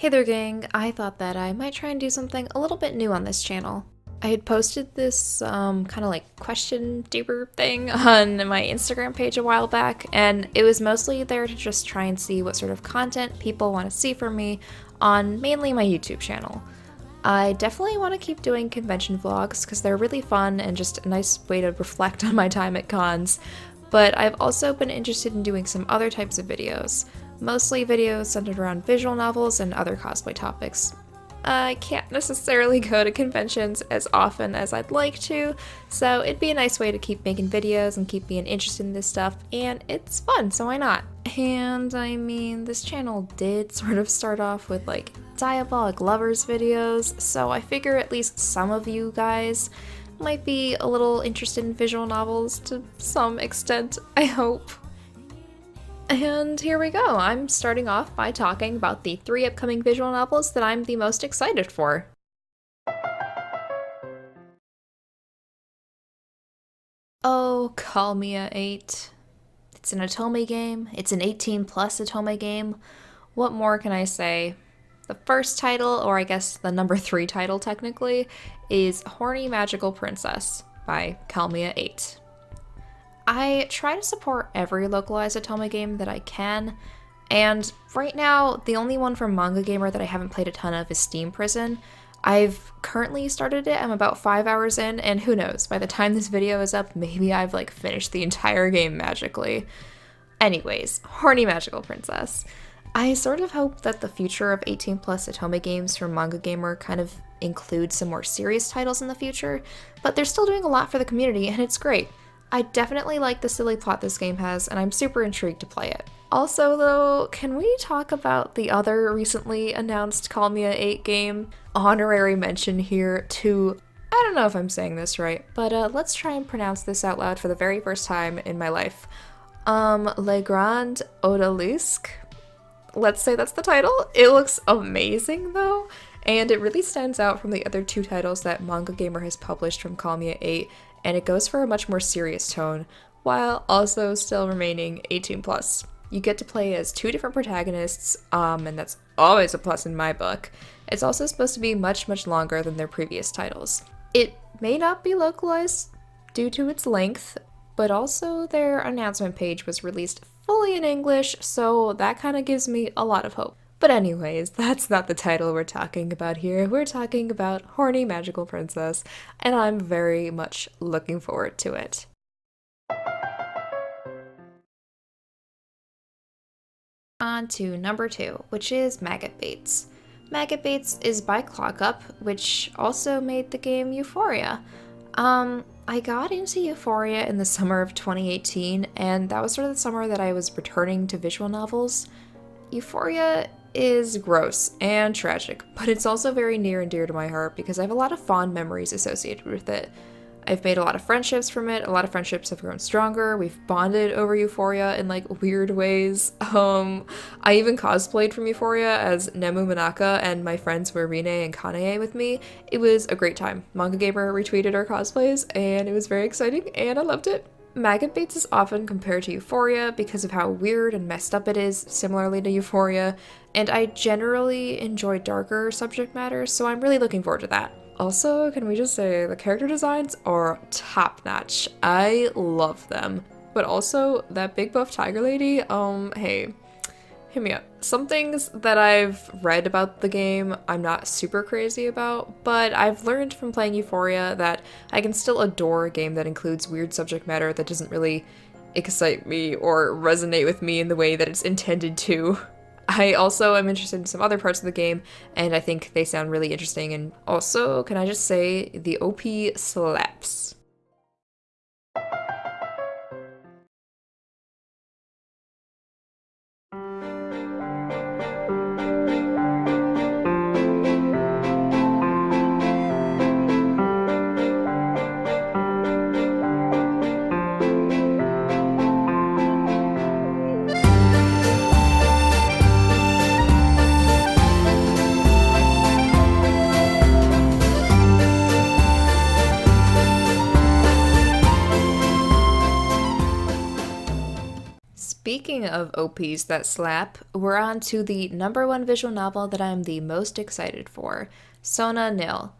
Hey there gang, I thought that I might try and do something a little bit new on this channel. I had posted this kind of like question deeper thing on my Instagram page a while back, and it was mostly there to just try and see what sort of content people want to see from me on mainly my YouTube channel. I definitely want to keep doing convention vlogs because they're really fun and just a nice way to reflect on my time at cons, but I've also been interested in doing some other types of videos. Mostly videos centered around visual novels and other cosplay topics. I can't necessarily go to conventions as often as I'd like to, so it'd be a nice way to keep making videos and keep being interested in this stuff, and it's fun, so why not? And I mean, this channel did sort of start off with like Diabolic Lovers videos, so I figure at least some of you guys might be a little interested in visual novels to some extent, I hope. And here we go. I'm starting off by talking about the 3 upcoming visual novels that I'm the most excited for. Oh, call me a 8. It's an Otome game. It's an 18+ Otome game. What more can I say? The first title, or I guess the number 3 title technically, is Horny Magical Princess by Kalmia 8. I try to support every localized Otome game that I can, and right now, the only one from Manga Gamer that I haven't played a ton of is Steam Prison. I've currently started it, I'm about 5 hours in, and who knows, by the time this video is up, maybe I've like finished the entire game magically. Anyways, Horny Magical Princess. I sort of hope that the future of 18+ Otome games from Manga Gamer kind of includes some more serious titles in the future, but they're still doing a lot for the community, and it's great. I definitely like the silly plot this game has, and I'm super intrigued to play it. Also though, can we talk about the other recently announced Call Me a 8 game? Honorary mention here to, I don't know if I'm saying this right, but let's try and pronounce this out loud for the very first time in my life. Le Grand Odalisque? Let's say that's the title. It looks amazing though, and it really stands out from the other 2 titles that Manga Gamer has published from Call Me a 8, and it goes for a much more serious tone, while also still remaining 18+. You get to play as 2 different protagonists, and that's always a plus in my book. It's also supposed to be much longer than their previous titles. It may not be localized due to its length, but also their announcement page was released fully in English, so that kind of gives me a lot of hope. But anyways, that's not the title we're talking about here. We're talking about Horny Magical Princess, and I'm very much looking forward to it. On to number 2, which is Maccabeats. Maccabeats is by ClockUp, which also made the game Euphoria. I got into Euphoria in the summer of 2018, and that was sort of the summer that I was returning to visual novels. Euphoria is gross and tragic, but it's also very near and dear to my heart because I have a lot of fond memories associated with it. I've made a lot of friendships from it, a lot of friendships have grown stronger, we've bonded over Euphoria in like weird ways. I even cosplayed from Euphoria as Nemu Manaka, and my friends were Rine and Kanae with me. It was a great time. Manga Gamer retweeted our cosplays, and it was very exciting, and I loved it. Maccabeats is often compared to Euphoria because of how weird and messed up it is, similarly to Euphoria, and I generally enjoy darker subject matter, so I'm really looking forward to that. Also, can we just say the character designs are top-notch. I love them. But also, that big buff tiger lady, hey, hit me up. Some things that I've read about the game I'm not super crazy about, but I've learned from playing Euphoria that I can still adore a game that includes weird subject matter that doesn't really excite me or resonate with me in the way that it's intended to. I also am interested in some other parts of the game, and I think they sound really interesting, and also, can I just say, the OP slaps. Speaking of OPs that slap, we're on to the #1 visual novel that I'm the most excited for, Sona Nyl.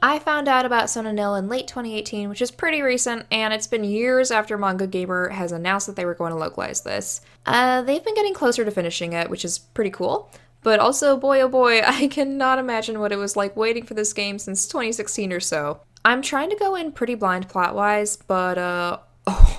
I found out about Sona Nyl in late 2018, which is pretty recent, and it's been years after Manga Gamer has announced that they were going to localize this. They've been getting closer to finishing it, which is pretty cool, but also, boy oh boy, I cannot imagine what it was like waiting for this game since 2016 or so. I'm trying to go in pretty blind plot-wise, but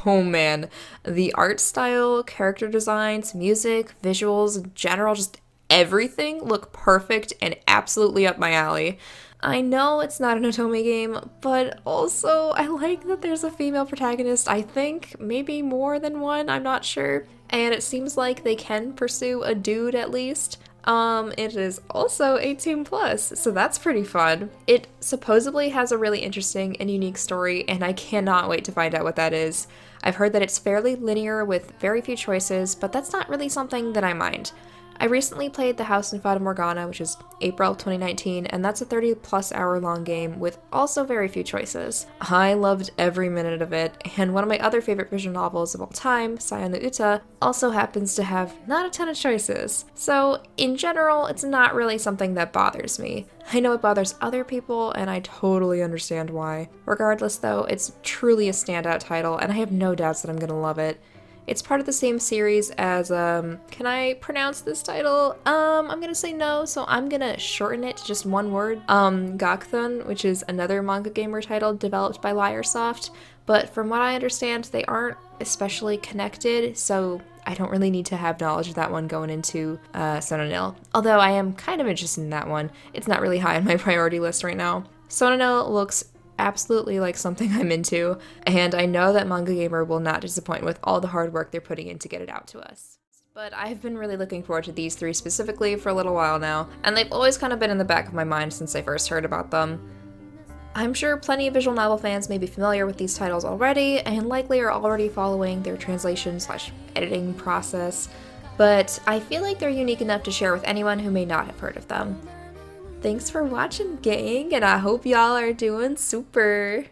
oh man, the art style, character designs, music, visuals, in general, just everything look perfect and absolutely up my alley. I know it's not an Otome game, but also I like that there's a female protagonist, I think, maybe more than one, I'm not sure. And it seems like they can pursue a dude at least. It is also 18 plus, so that's pretty fun. It supposedly has a really interesting and unique story, and I cannot wait to find out what that is. I've heard that it's fairly linear with very few choices, but that's not really something that I mind. I recently played The House in Fata Morgana, which is April 2019, and that's a 30-plus hour long game with also very few choices. I loved every minute of it, and one of my other favorite visual novels of all time, Sayadear, also happens to have not a ton of choices. So, in general, it's not really something that bothers me. I know it bothers other people, and I totally understand why. Regardless, though, it's truly a standout title, and I have no doubts that I'm gonna love it. It's part of the same series as, can I pronounce this title? I'm gonna say no, so I'm gonna shorten it to just one word. Gakthun, which is another Manga Gamer title developed by Liarsoft, but from what I understand, they aren't especially connected, so I don't really need to have knowledge of that one going into Sona Nyl. Although I am kind of interested in that one. It's not really high on my priority list right now. Sona Nyl looks absolutely like something I'm into, and I know that Manga Gamer will not disappoint with all the hard work they're putting in to get it out to us. But I've been really looking forward to these three specifically for a little while now, and they've always kind of been in the back of my mind since I first heard about them. I'm sure plenty of visual novel fans may be familiar with these titles already, and likely are already following their translation/editing process, but I feel like they're unique enough to share with anyone who may not have heard of them. Thanks for watching, gang, and I hope y'all are doing super!